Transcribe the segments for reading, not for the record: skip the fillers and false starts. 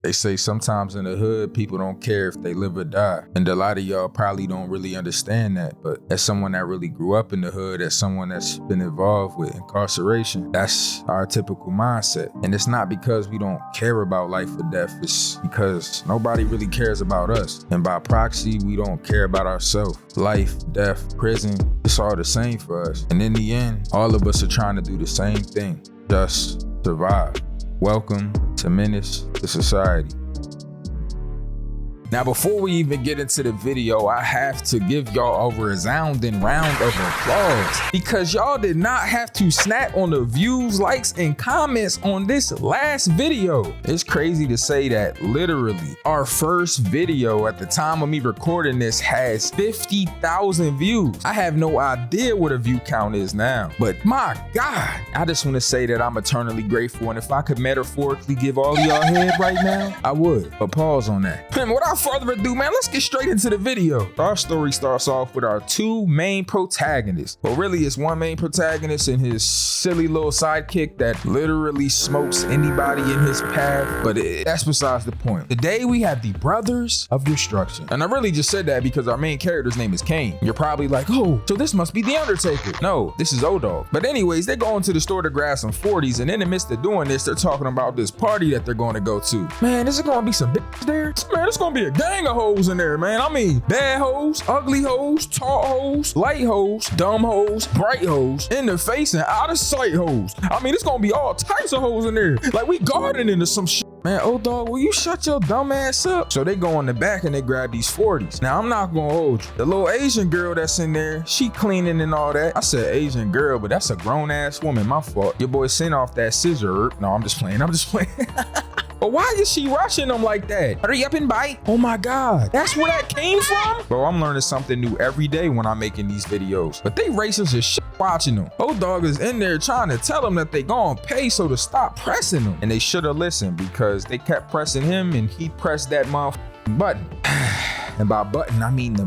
They say sometimes in the hood, people don't care if they live or die. And a lot of y'all probably don't really understand that. But as someone that really grew up in the hood, as someone that's been involved with incarceration, that's our typical mindset. And it's not because we don't care about life or death. It's because nobody really cares about us. And by proxy, we don't care about ourselves. Life, death, prison, it's all the same for us. And in the end, all of us are trying to do the same thing, just survive. Welcome to Menace to Society. Now, before we even get into the video, I have to give y'all a resounding round of applause because y'all did not have to snap on the views, likes, and comments on this last video. It's crazy to say that literally our first video at the time of me recording this has 50,000 views. I have no idea what a view count is now, but my God, I just want to say that I'm eternally grateful. And if I could metaphorically give all of y'all head right now, I would. But pause on that. And without further ado, man, let's get straight into the video. Our story starts off with our two main protagonists. Well, really, it's one main protagonist and his silly little sidekick that literally smokes anybody in his path, but that's besides the point. Today, we have the Brothers of Destruction. And I really just said that because our main character's name is Kane. You're probably like, oh, so this must be The Undertaker. No, this is O-Dog. But anyways, they go into the store to grab some 40s, and in the midst of doing this, they're talking about this party that they're going to go to. Man, is it going to be some bitches there? Man, it's going to be a gang of hoes in there, man. I mean, bad hoes, ugly hoes, tall hoes, light hoes, dumb hoes, bright hoes, in the face and out of sight hoes. I mean, it's gonna be all types of hoes in there. Like we gardening or some shit. Man, O-Dog, will you shut your dumb ass up? So they go in the back and they grab these 40s. Now, I'm not gonna hold you. The little Asian girl that's in there, she cleaning and all that. I said Asian girl, but that's a grown ass woman, my fault. Your boy sent off that scissor. No, I'm just playing. But why is she rushing them like that? Hurry up and bite. Oh my God, that's where that came from? Bro, I'm learning something new every day when I'm making these videos. But they racist as shit watching them. O-Dog is in there trying to tell them that they gonna pay so to stop pressing them. And they should have listened because they kept pressing him and he pressed that motherfucking button. And by button, I mean the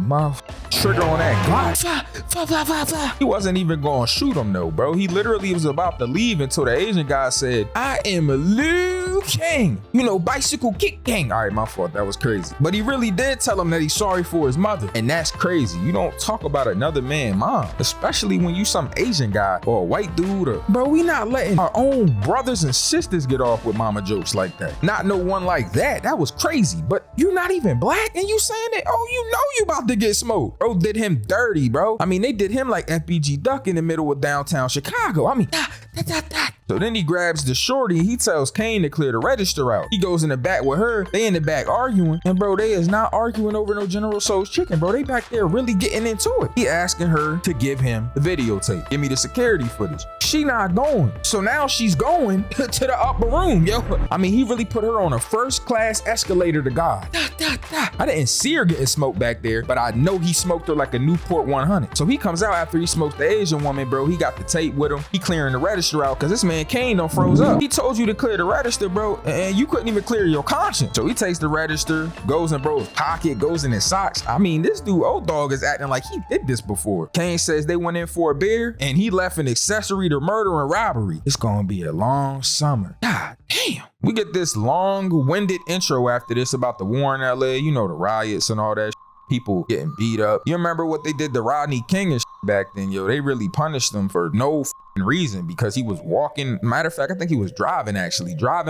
trigger on that Glock. He wasn't even gonna shoot him though, bro. He literally was about to leave until the Asian guy said, I am Liu Kang. You know, bicycle kick gang. All right, my fault, that was crazy. But he really did tell him that he's sorry for his mother. And that's crazy. You don't talk about another man's mom, especially when you some Asian guy or a white dude. Or, bro, we not letting our own brothers and sisters get off with mama jokes like that. Not no one like that. That was crazy. But you're not even black and you saying that, oh, you know you about to get smoked. Bro did him dirty, bro. I mean, they did him like FBG Duck in the middle of downtown Chicago. I mean, So then he grabs the shorty and he tells Kane to clear the register out. He goes in the back with her. They in the back arguing. And bro, they is not arguing over no General Tso's chicken, bro. They back there really getting into it. He asking her to give him the videotape. Give me the security footage. She not going. So now she's going to the upper room, yo. I mean, he really put her on a first class escalator to God. I didn't see her getting smoked back there, but I know he smoked her like a Newport 100. So he comes out after he smoked the Asian woman, bro. He got the tape with him. He clearing the register out because this man Kane don't froze up. He told you to clear the register, bro, and you couldn't even clear your conscience. So he takes the register, goes in bro's pocket, goes in his socks. I mean, this dude O-Dog is acting like he did this before. Kane says they went in for a beer and he left an accessory to murder and robbery. It's gonna be a long summer. God damn. We get this long-winded intro after this about the war in LA, you know, the riots and all that shit. People getting beat up. You remember what they did to Rodney King and shit back then, yo? They really punished him for no reason because he was walking. Matter of fact, I think he was driving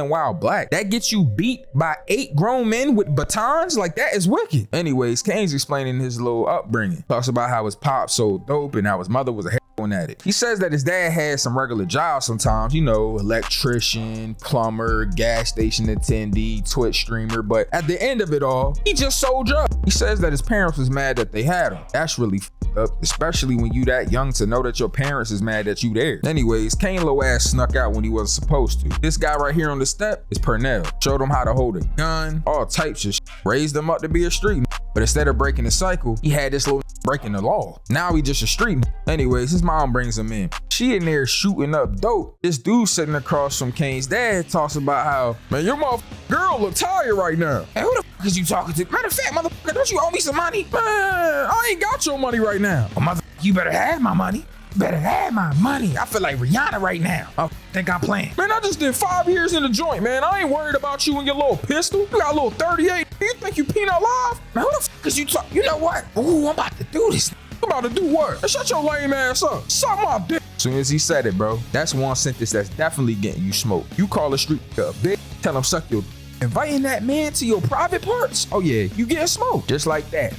while black. That gets you beat by 8 grown men with batons? Like, that is wicked. Anyways, Kane's explaining his little upbringing. Talks about how his pop sold dope and how his mother was a heroin addict. He says that his dad had some regular jobs sometimes, you know, electrician, plumber, gas station attendee, Twitch streamer, but at the end of it all, he just sold drugs. He says that his parents was mad that they had him. That's really up, especially when you that young to know that your parents is mad that you there. Anyways, Kane little ass snuck out when he wasn't supposed to. This guy right here on the step is Purnell. Showed him how to hold a gun, all types of shit. Raised him up to be a street. But instead of breaking the cycle, he had this little breaking the law. Now he just a street. Anyways, his mom brings him in. She in there shooting up dope. This dude sitting across from Kane's dad talks about how, man, your motherfucking girl look tired right now. Hey, who the fuck is you talking to? Matter of fact, motherfucker, don't you owe me some money? Man, I ain't got your money right now. Well, motherfucker, you better have my money. better have my money. I feel like Rihanna right now. I think I'm playing. Man, I just did 5 years in the joint, man. I ain't worried about you and your little pistol. You got a little 38. You think you peanut live? Man, who the fuck is you talking? You know what? Ooh, I'm about to do this. I'm about to do what? Hey, shut your lame ass up. Suck my dick. As soon as he said it, bro, that's one sentence that's definitely getting you smoked. You call a street a bitch, tell him suck your. Inviting that man to your private parts? Oh yeah, you getting smoked. Just like that.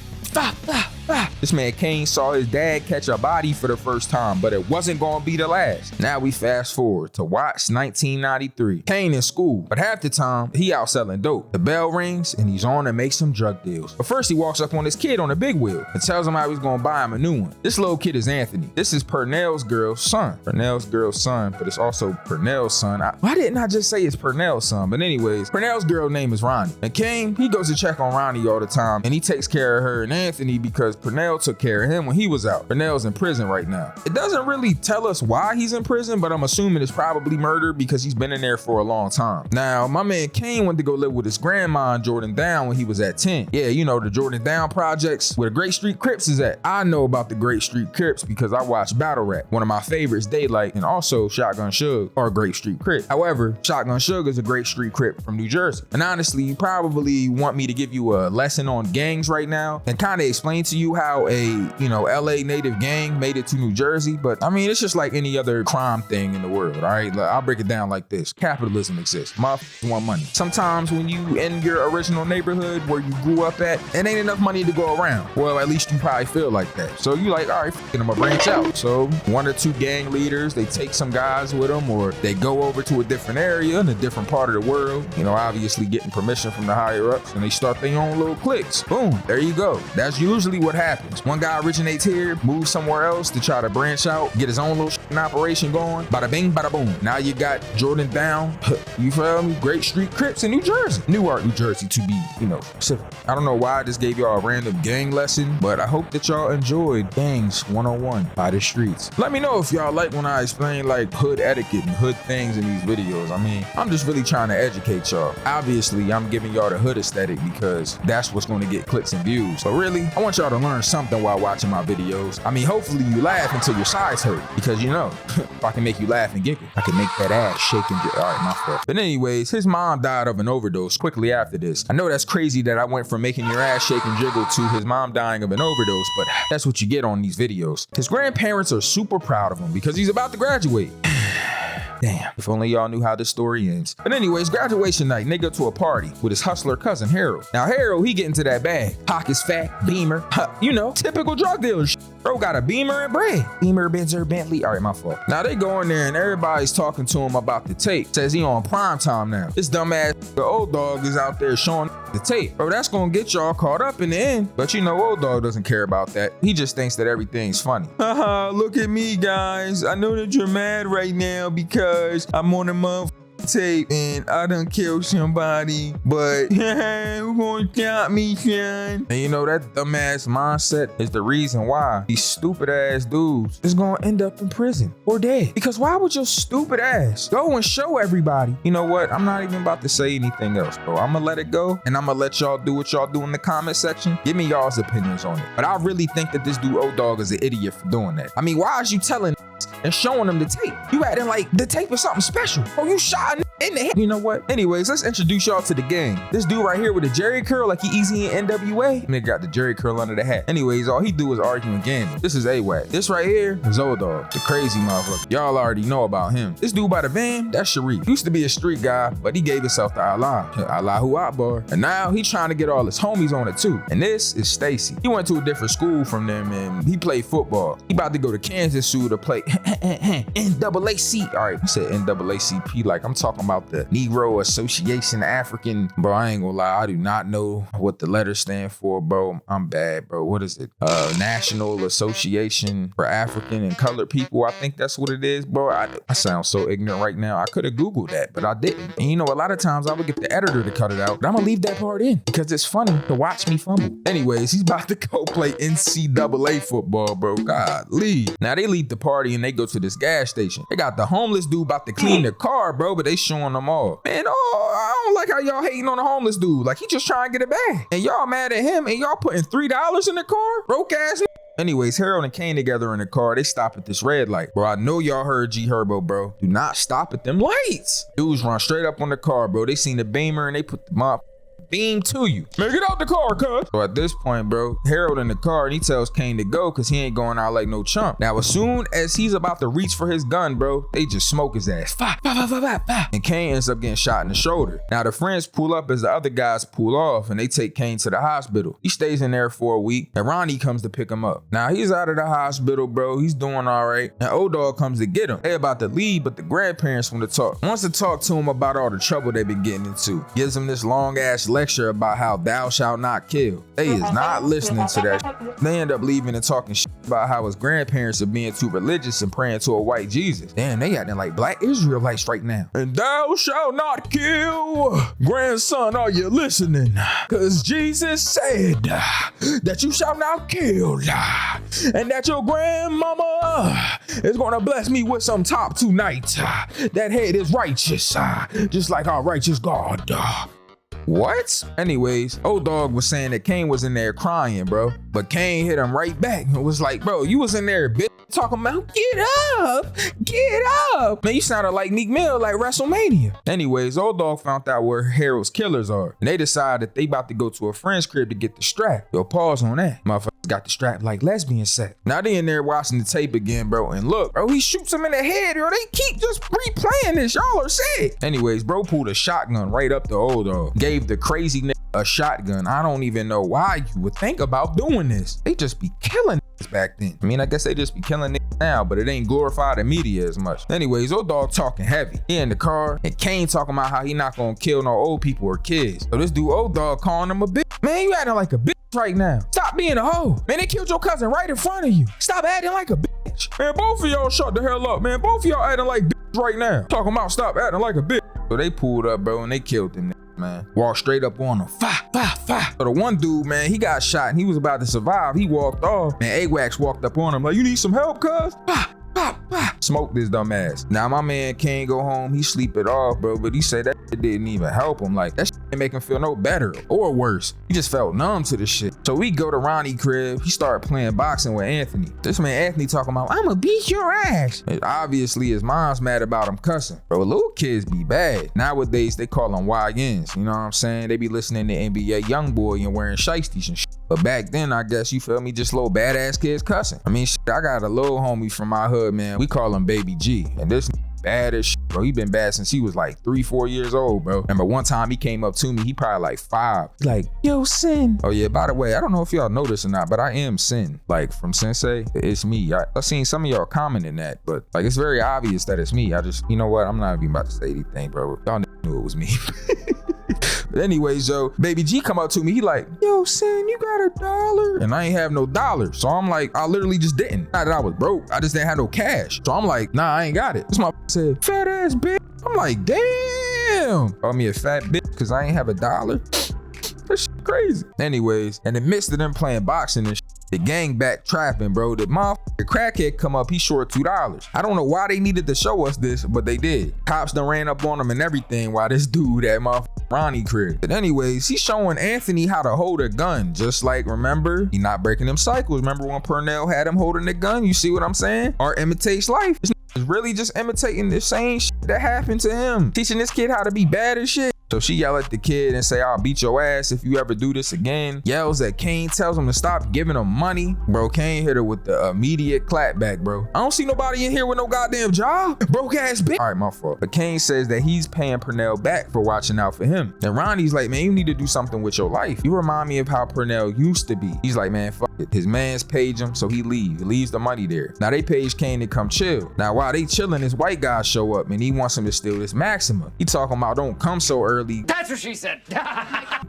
This man Kane saw his dad catch a body for the first time, but it wasn't gonna be the last. Now we fast forward to Watts 1993. Kane in school, but half the time he out selling dope. The bell rings and he's on to make some drug deals. But first he walks up on his kid on a big wheel and tells him how he's gonna buy him a new one. This little kid is Anthony. This is Purnell's girl's son. Purnell's girl's son, but it's also Purnell's son. Why didn't I just say it's Purnell's son? But anyways, Purnell's girl name is Ronnie. And Kane, he goes to check on Ronnie all the time and he takes care of her and Anthony because Purnell took care of him when he was out. Purnell's in prison right now. It doesn't really tell us why he's in prison, but I'm assuming it's probably murder because he's been in there for a long time. Now, my man Kane went to go live with his grandma in Jordan Down when he was at 10. Yeah, you know, the Jordan Down projects where the Great Street Crips is at. I know about the Great Street Crips because I watch Battle Rap. One of my favorites, Daylight, and also Shotgun Suge are Great Street Crip. However, Shotgun Suge is a Great Street Crip from New Jersey. And honestly, you probably want me to give you a lesson on gangs right now and kind of explain to you how a, LA native gang made it to New Jersey. But I mean, it's just like any other crime thing in the world, all right? I'll break it down like this. Capitalism exists. Motherfuckers want money. Sometimes when you in your original neighborhood where you grew up at, it ain't enough money to go around. Well, at least you probably feel like that. So you like, all right, I'm gonna branch out. So 1 or 2 gang leaders, they take some guys with them or they go over to a different area in a different part of the world, obviously getting permission from the higher ups, and they start their own little cliques. Boom, there you go. That's usually what happens. One guy originates here, moves somewhere else to try to branch out, get his own little operation going. Bada bing, bada boom. Now you got Jordan Down, you feel me? Great Street Crips in New Jersey. Newark, New Jersey to be, specific. I don't know why I just gave y'all a random gang lesson, but I hope that y'all enjoyed Gangs 101 by the streets. Let me know if y'all like when I explain like hood etiquette and hood things in these videos. I mean, I'm just really trying to educate y'all. Obviously, I'm giving y'all the hood aesthetic because that's what's going to get clicks and views. But really, I want y'all to learn something while watching my videos. I mean, hopefully you laugh until your sides hurt because if I can make you laugh and giggle, I can make that ass shake and all right, my fault. But anyways, his mom died of an overdose quickly after this. I know that's crazy that I went from making your ass shake and jiggle to his mom dying of an overdose, but that's what you get on these videos. His grandparents are super proud of him because he's about to graduate. Damn, if only y'all knew how this story ends. But anyways, graduation night, they go to a party with his hustler cousin, Harold. Now, Harold, he get into that bag. Pockets fat, Beamer, typical drug dealer shit. Bro got a Beamer and bread. Beamer, Benzer, Bentley. All right, my fault. Now, they go in there and everybody's talking to him about the tape. Says he on prime time now. This dumbass, the old dog is out there showing the tape. Bro, that's gonna get y'all caught up in the end. But old dog doesn't care about that. He just thinks that everything's funny. Haha, look at me, guys. I know that you're mad right now because I'm on a motherfucking tape and I done killed somebody, but who gonna count me, son? And that dumbass mindset is the reason why these stupid ass dudes is gonna end up in prison or dead. Because why would your stupid ass go and show everybody? You know what? I'm not even about to say anything else, bro. I'm gonna let it go and I'm gonna let y'all do what y'all do in the comment section. Give me y'all's opinions on it. But I really think that this dude old dog is an idiot for doing that. I mean, why is you telling and showing them the tape? You acting like the tape is something special. Oh, you shot in the head. You know what? Anyways, let's introduce y'all to the gang. This dude right here with a Jerry curl like he easy in NWA. Nigga got the Jerry curl under the hat. Anyways, all he do is argue and gamble. This is AWAC. This right here is old dog, the crazy motherfucker. Y'all already know about him. This dude by the van, that's Sharif. Used to be a street guy, but he gave himself to Allah. Allahu Akbar. And now he trying to get all his homies on it too. And this is Stacy. He went to a different school from them and he played football. He about to go to Kansas to play NAAC. All right, I said NAACP like I'm talking about the Negro Association African. Bro, I ain't gonna lie, I do not know what the letters stand for, bro. I'm bad, bro. What is it? National Association for African and Colored People. I think that's what it is, bro. I sound so ignorant right now. I could have Googled that, but I didn't. And a lot of times I would get the editor to cut it out, but I'm gonna leave that part in because it's funny to watch me fumble. Anyways, he's about to go play NCAA football, bro. Golly. Now they leave the party and they go to this gas station. They got the homeless dude about to clean the car, bro, but they showing them all. Man, I don't like how y'all hating on the homeless dude. Like he just trying to get it back. And y'all mad at him and y'all putting $3 in the car? Broke ass. Anyways, Harold and Kane together in the car. They stop at this red light. Bro, I know y'all heard G Herbo, bro. Do not stop at them lights. Dudes run straight up on the car, bro. They seen the beamer and they put the mop beam to you. Man, get out the car, cuz. So at this point, bro, Harold in the car and he tells Kane to go because he ain't going out like no chump. Now, as soon as he's about to reach for his gun, bro, they just smoke his ass. Fa, fa, fa, fa, fa, fa. And Kane ends up getting shot in the shoulder. Now, the friends pull up as the other guys pull off and they take Kane to the hospital. He stays in there for a week and Ronnie comes to pick him up. Now, he's out of the hospital, bro. He's doing all right. And O-Dog comes to get him. They about to leave, but the grandparents want to talk. Wants to talk to him about all the trouble they've been getting into. Gives him this long ass lecture about how thou shalt not kill. They is not listening to that. They end up leaving and talking shit about how his grandparents are being too religious and praying to a white Jesus. Damn, they acting like black Israelites right now. And thou shalt not kill. Grandson, are you listening? Cause Jesus said that you shall not kill. And that your grandmama is gonna bless me with some top tonight. That head is righteous, just like our righteous God. What? Anyways, O-Dog was saying that Kane was in there crying, bro. But Kane hit him right back and was like, bro, you was in there, bitch, talking about get up, get up. Man, you sounded like Meek Mill, like WrestleMania. Anyways, O-Dog found out where Harold's killers are. And they decided that they about to go to a friend's crib to get the strap. Yo, pause on that. Motherfucker got the strap like lesbian sex. Now they in there watching the tape again, bro. And look, bro, he shoots him in the head, yo. They keep just replaying this. Y'all are sick. Anyways, bro pulled a shotgun right up to O-Dog. Gave the crazy nigga a shotgun. I don't even know why you would think about doing this. They just be killing niggas back then. I mean, I guess they just be killing niggas now, but it ain't glorified in media as much. Anyways, O-Dog talking heavy. He in the car, and Kane talking about how he not gonna kill no old people or kids. So this dude O-Dog calling him a bitch. Man, you acting like a bitch right now. Stop being a hoe. Man, they killed your cousin right in front of you. Stop acting like a bitch. Man, both of y'all shut the hell up, man. Both of y'all acting like bitches right now. Talking about stop acting like a bitch. So they pulled up, bro, and they killed them. Man, walked straight up on him. Fa, fa, fa. So the one dude, man, he got shot and he was about to survive. He walked off and AWACS walked up on him like, you need some help, cuz? Fa, fa, fa. Smoked this dumb ass. Now my man can't go home. He sleep it off, bro, but he said that shit didn't even help him. Like that shit didn't make him feel no better or worse. He just felt numb to the shit. So we go to Ronnie crib. He started playing boxing with Anthony. This man Anthony talking about, I'ma beat your ass. And obviously his mom's mad about him cussing. Bro, little kids be bad. Nowadays they call them YNs. You know what I'm saying? They be listening to NBA Youngboy and wearing shiesties and shit. But back then, I guess, you feel me, just little badass kids cussing. I mean, shit, I got a little homie from my hood, man. We call him Baby G. And this bad as shit, bro. He been bad since he was like 3-4 years old, bro. Remember one time he came up to me, he probably like 5. He's like, yo, Sin. Oh yeah, by the way, I don't know if y'all know this or not, but I am Sin. Like from Sensei, it's me. I've seen some of y'all commenting that, but like it's very obvious that it's me. I just, you know what? I'm not even about to say anything, bro. Y'all knew it was me. But anyways, yo, Baby G come up to me. He like, yo, Sin, you got $1? And I ain't have no dollar. So I'm like, I literally just didn't. Not that I was broke. I just didn't have no cash. So I'm like, nah, I ain't got it. This my said, fat ass bitch. I'm like, damn. Call me a fat bitch because I ain't have $1. That shit crazy. Anyways, in the midst of them playing boxing and shit, the gang back trapping, bro. The motherfucker crackhead come up, he short $2. I don't know why they needed to show us this, but they did. Cops done ran up on him and everything while this dude at motherfucker Ronnie crib. But anyways, he's showing Anthony how to hold a gun. Just like, remember, he not breaking them cycles. Remember when Purnell had him holding the gun? You see what I'm saying? Art imitates life. This is really just imitating the same shit that happened to him. Teaching this kid how to be bad as shit. So she yell at the kid and say, I'll beat your ass if you ever do this again. Yells at Kane, tells him to stop giving him money. Bro, Kane hit her with the immediate clapback, bro. I don't see nobody in here with no goddamn job. Broke ass bitch. All right, my fault. But Kane says that he's paying Purnell back for watching out for him. And Ronnie's like, man, you need to do something with your life. You remind me of how Purnell used to be. He's like, man, fuck it. His mans page him, so he leaves. He leaves the money there. Now they page Kane to come chill. Now while they chilling, this white guy show up and he wants him to steal this Maxima. He talking about don't come so early. That's what she said.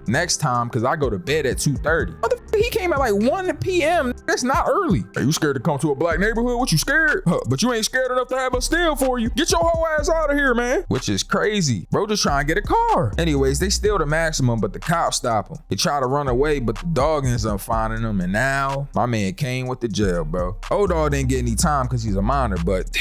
Next time, cause I go to bed at 2:30. Motherfucker, he came at like 1 p.m. That's not early. Are you scared to come to a black neighborhood? What, you scared? Huh, but you ain't scared enough to have us steal for you. Get your whole ass out of here, man. Which is crazy. Bro just trying to get a car. Anyways, they steal the Maximum, but the cops stop him. They try to run away, but the dog ends up finding them. And now my man Kane with the jail, bro. O-Dog didn't get any time cause he's a minor, but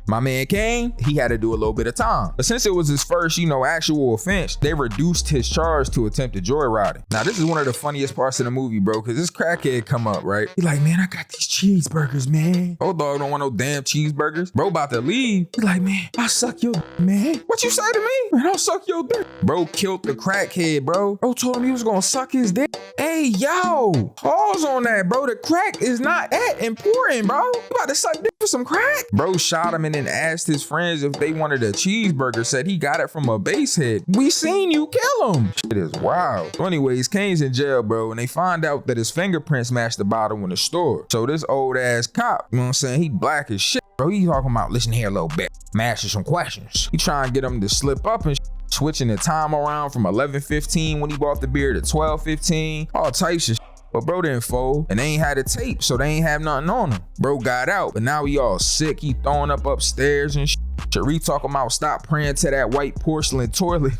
my man Kane, he had to do a little bit of time. But since it was his first, actual offense, they reduced his charge to attempted joyriding. Now, this is one of the funniest parts of the movie, bro, because this crackhead come up, right? He like, man, I got these cheeseburgers, man. Old dog don't want no damn cheeseburgers. Bro about to leave. He like, man, I'll suck your man. What you say to me? Man, I'll suck your dick. Bro killed the crackhead, bro. Bro told him he was gonna suck his dick. Hey, yo, pause on that, bro. The crack is not that important, bro. You about to suck dick for some crack? Bro shot him and then asked his friends if they wanted a cheeseburger. Said he got it from a base head. We seen you kill him. Shit is wild. So anyways, Kane's in jail, bro, and they find out that his fingerprints matched the bottle in the store. So this old ass cop, you know what I'm saying? He black as shit, bro. He talking about, listen here a little bit. Master some questions. He trying to get him to slip up and shit. Switching the time around from 11:15 when he bought the beer to 12:15, all types of shit. But bro didn't fold, and they ain't had a tape, so they ain't have nothing on him. Bro got out, but now he all sick. He throwing up upstairs and shit. Sharif talking about stop praying to that white porcelain toilet.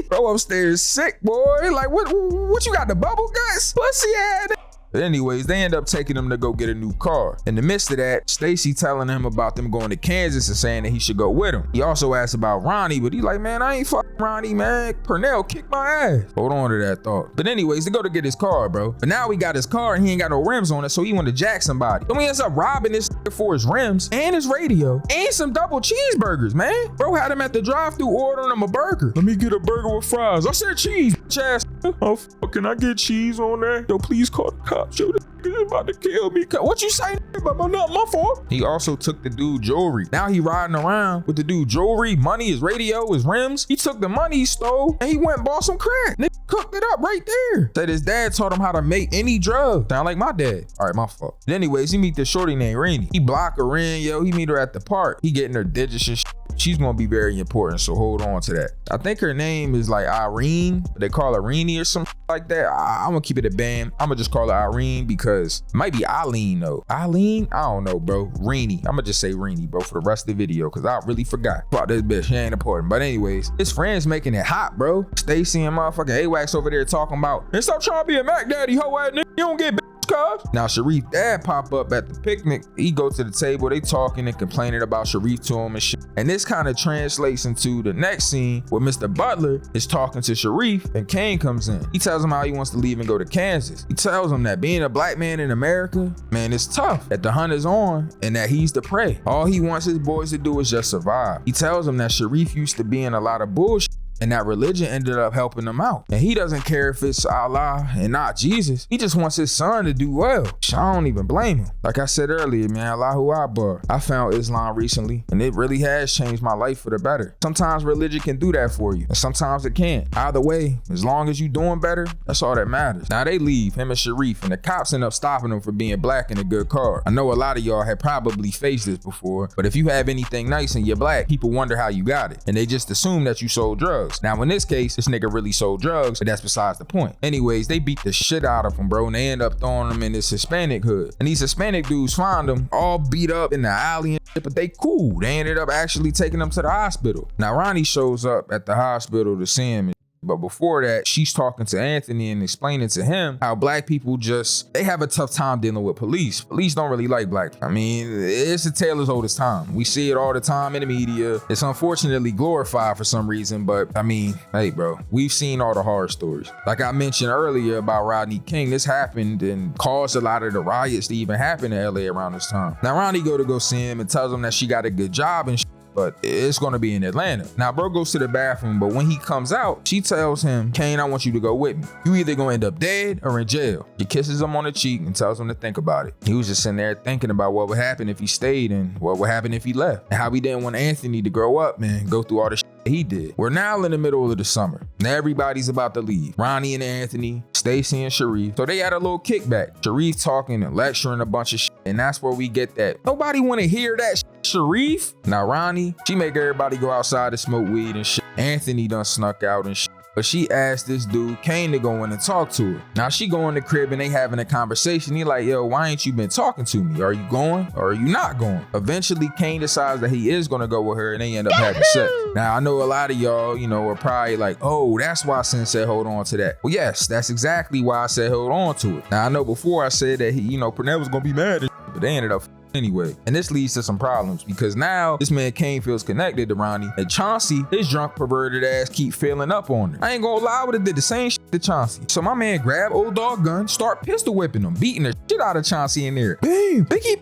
Bro upstairs sick, boy. Like, what you got, the bubble guts? Pussy ass. But anyways, they end up taking him to go get a new car. In the midst of that, Stacy telling him about them going to Kansas and saying that he should go with him. He also asked about Ronnie, but he like, man, I ain't fucking Ronnie, man. Purnell kicked my ass. Hold on to that thought. But anyways, they go to get his car, bro. But now he got his car and he ain't got no rims on it, so he want to jack somebody. So he ends up robbing this for his rims and his radio and some double cheeseburgers, man. Bro had him at the drive-thru ordering him a burger. Let me get a burger with fries. I said cheese, ass. Oh, fuck, can I get cheese on there? Yo, please call the cops. Yo, this nigga is about to kill me. What you say? But not my fault. He also took the dude jewelry. Now he riding around with the dude jewelry, money, his radio, his rims. He took the money he stole and he went and bought some crack. Nigga cooked it up right there. Said his dad taught him how to make any drug. Sound like my dad. All right, my fault. But anyways, he meet this shorty named Rainey. He block her in, yo. He meet her at the park. He getting her digits and shit. She's gonna be very important, so hold on to that. I think her name is like Irene, but they call her Reenie or something like that. I'm gonna keep it a band. I'm gonna just call her Irene because it might be Eileen though. Eileen? I don't know, bro. Reenie. I'm gonna just say Reenie, bro, for the rest of the video because I really forgot about this bitch. She ain't important. But anyways, his friend's making it hot, bro. Stacy and motherfucking AWACS over there talking about, and stop trying to be a Mac Daddy, hoe ass nigga. You don't get cuz. Now Sharif dad pop up at the picnic. He go to the table, they talking and complaining about Sharif to him and shit. And this kind of translates into the next scene where Mr. Butler is talking to Sharif and Kane comes in. He tells him how he wants to leave and go to Kansas. He tells him that being a black man in America, man, it's tough, that the hunt is on and that he's the prey. All he wants his boys to do is just survive. He tells him that Sharif used to be in a lot of bullshit and that religion ended up helping him out. And he doesn't care if it's Allah and not Jesus. He just wants his son to do well. I don't even blame him. Like I said earlier, man, Allahu Akbar. I found Islam recently and it really has changed my life for the better. Sometimes religion can do that for you and sometimes it can't. Either way, as long as you doing better, that's all that matters. Now they leave, him and Sharif, and the cops end up stopping him for being black in a good car. I know a lot of y'all have probably faced this before, but if you have anything nice and you're black, people wonder how you got it. And they just assume that you sold drugs. Now in this case, this nigga really sold drugs, but that's besides the point. Anyways, they beat the shit out of him, bro, and they end up throwing him in this Hispanic hood. And these Hispanic dudes find him all beat up in the alley and shit, but they cool. They ended up actually taking him to the hospital. Now Ronnie shows up at the hospital to see him. But before that, she's talking to Anthony and explaining to him how black people they have a tough time dealing with police. Police don't really like black people. I mean, it's a tale as old as time. We see it all the time in the media. It's unfortunately glorified for some reason, but I mean, hey bro, we've seen all the horror stories. Like I mentioned earlier about Rodney King, this happened and caused a lot of the riots to even happen in LA around this time. Now Ronnie go to see him and tells him that she got a good job and but it's gonna be in Atlanta. Now bro goes to the bathroom, but when he comes out, she tells him, Kane, I want you to go with me. You either gonna end up dead or in jail. She kisses him on the cheek and tells him to think about it. He was just sitting there thinking about what would happen if he stayed and what would happen if he left. And how he didn't want Anthony to grow up and go through all the shit he did. We're now in the middle of the summer. Now everybody's about to leave. Ronnie and Anthony, Stacy and Sharif. So they had a little kickback. Sharif talking and lecturing a bunch of shit. And that's where we get that. Nobody want to hear that shit. Sharif. Now Ronnie, she make everybody go outside to smoke weed and shit. Anthony done snuck out and shit. But she asked this dude, Kane, to go in and talk to her. Now she go in the crib and they having a conversation. He like, yo, why ain't you been talking to me? Are you going or are you not going? Eventually, Kane decides that he is gonna go with her and they end up having sex. Now I know a lot of y'all, are probably like, oh, that's why Sin said hold on to that. Well, yes, that's exactly why I said hold on to it. Now I know before I said that Purnell was gonna be mad, but they ended up anyway. And this leads to some problems because now this man Kane feels connected to Ronnie, and Chauncey, his drunk perverted ass, keep feeling up on her. I ain't gonna lie, I would've did the same shit to Chauncey. So my man grabbed old dog gun, start pistol whipping him, beating the shit out of Chauncey in there. Bam, picky,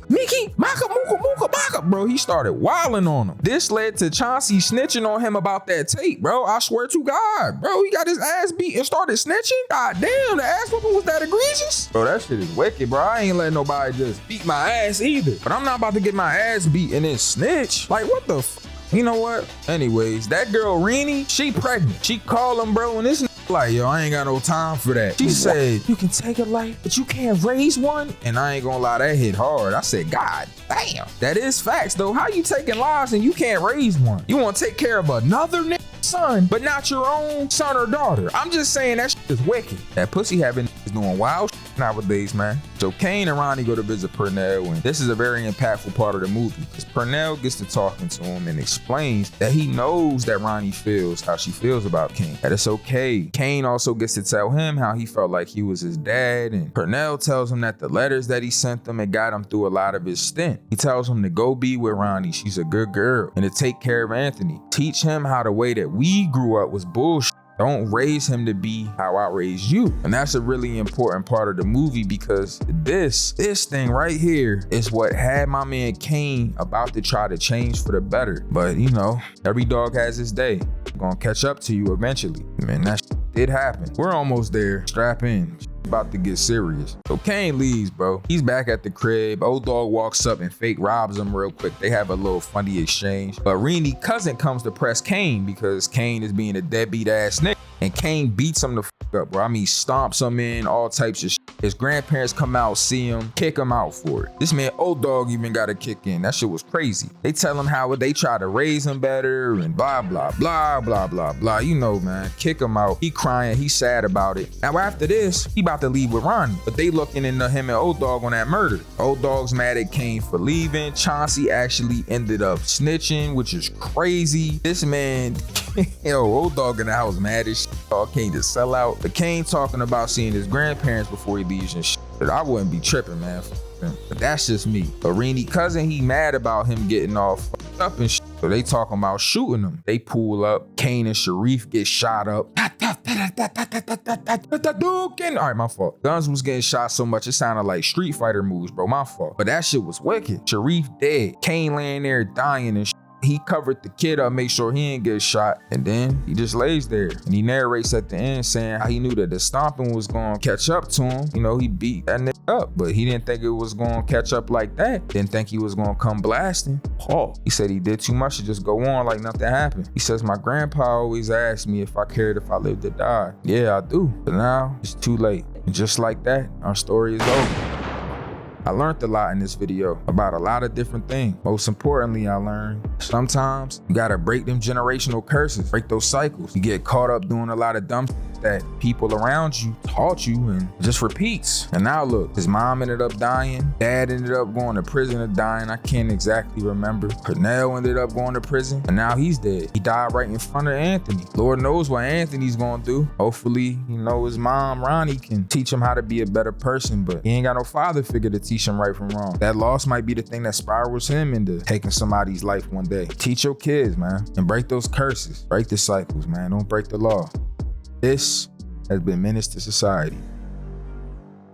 Mickey, maka, muka, baka. Bro, he started wilding on him. This led to Chauncey snitching on him about that tape, bro. I swear to God, bro, he got his ass beat and started snitching. God damn, the ass whooping was that egregious? Bro, that shit is wicked, bro. I ain't letting nobody just beat my ass either. But I'm not about to get my ass beat and then snitch. Like, what the f? You know what? Anyways, that girl Renee, she pregnant. She called him, bro, and this like, yo, I ain't got no time for that. She said, you can take a life, but you can't raise one? And I ain't gonna lie, that hit hard. I said, God damn. That is facts, though. How you taking lives and you can't raise one? You wanna take care of another son, but not your own son or daughter? I'm just saying that shit is wicked. That pussy having is doing wild shit nowadays, man. So Kane and Ronnie go to visit Purnell, and this is a very impactful part of the movie because Purnell gets to talking to him and explains that he knows that Ronnie feels how she feels about Kane, that it's okay. Kane also gets to tell him how he felt like he was his dad, and Purnell tells him that the letters that he sent them had got him through a lot of his stint. He tells him to go be with Ronnie, she's a good girl, and to take care of Anthony. Teach him how the way that we grew up was bullshit. Don't raise him to be how I raised you. And that's a really important part of the movie because this thing right here is what had my man Kane about to try to change for the better. But you know, every dog has his day. I'm gonna catch up to you eventually. Man, that did happen. We're almost there. Strap in. About to get serious. So Kane leaves, bro. He's back at the crib. Old dog walks up and fake robs him real quick. They have a little funny exchange. But Renee's cousin comes to press Kane because Kane is being a deadbeat ass nigga. And Kane beats him the fuck up, bro. I mean, stomps him in, all types of shit. His grandparents come out, see him, kick him out for it. This man, old dog, even got a kick in. That shit was crazy. They tell him how they try to raise him better and blah, blah, blah, blah, blah, blah. You know, man, kick him out. He crying, he sad about it. Now after this, he about to leave with Ronnie, but they looking into him and old dog on that murder. Old dog's mad at Kane for leaving. Chauncey actually ended up snitching, which is crazy. This man, yo, old dog in the house mad as shit. Dog Kane just sell out. But Kane talking about seeing his grandparents before he leaves and shit. I wouldn't be tripping, man. But that's just me. But Renee's cousin, he mad about him getting all fucked up and shit. So they talking about shooting him. They pull up. Kane and Sharif get shot up. All right, my fault. Guns was getting shot so much it sounded like Street Fighter moves, bro. My fault. But that shit was wicked. Sharif dead. Kane laying there dying and shit. He covered the kid up, make sure he didn't get shot, and then he just lays there. And he narrates at the end saying how he knew that the stomping was gonna catch up to him. You know, he beat that nigga up, but he didn't think it was gonna catch up like that. Didn't think he was gonna come blasting. Paul, he said he did too much to just go on like nothing happened. He says, my grandpa always asked me if I cared if I lived or died. Yeah, I do, but now it's too late. And just like that, our story is over. I learned a lot in this video about a lot of different things. Most importantly, I learned sometimes you gotta break them generational curses, break those cycles. You get caught up doing a lot of dumb shit that people around you taught you and it just repeats. And now look, his mom ended up dying. Dad ended up going to prison or dying. I can't exactly remember. Purnell ended up going to prison and now he's dead. He died right in front of Anthony. Lord knows what Anthony's gonna do. Hopefully, you know, his mom, Ronnie, can teach him how to be a better person, but he ain't got no father figure to teach him right from wrong. That loss might be the thing that spirals him into taking somebody's life one day. Teach your kids, man, and break those curses. Break the cycles, man. Don't break the law. This has been Menace to Society.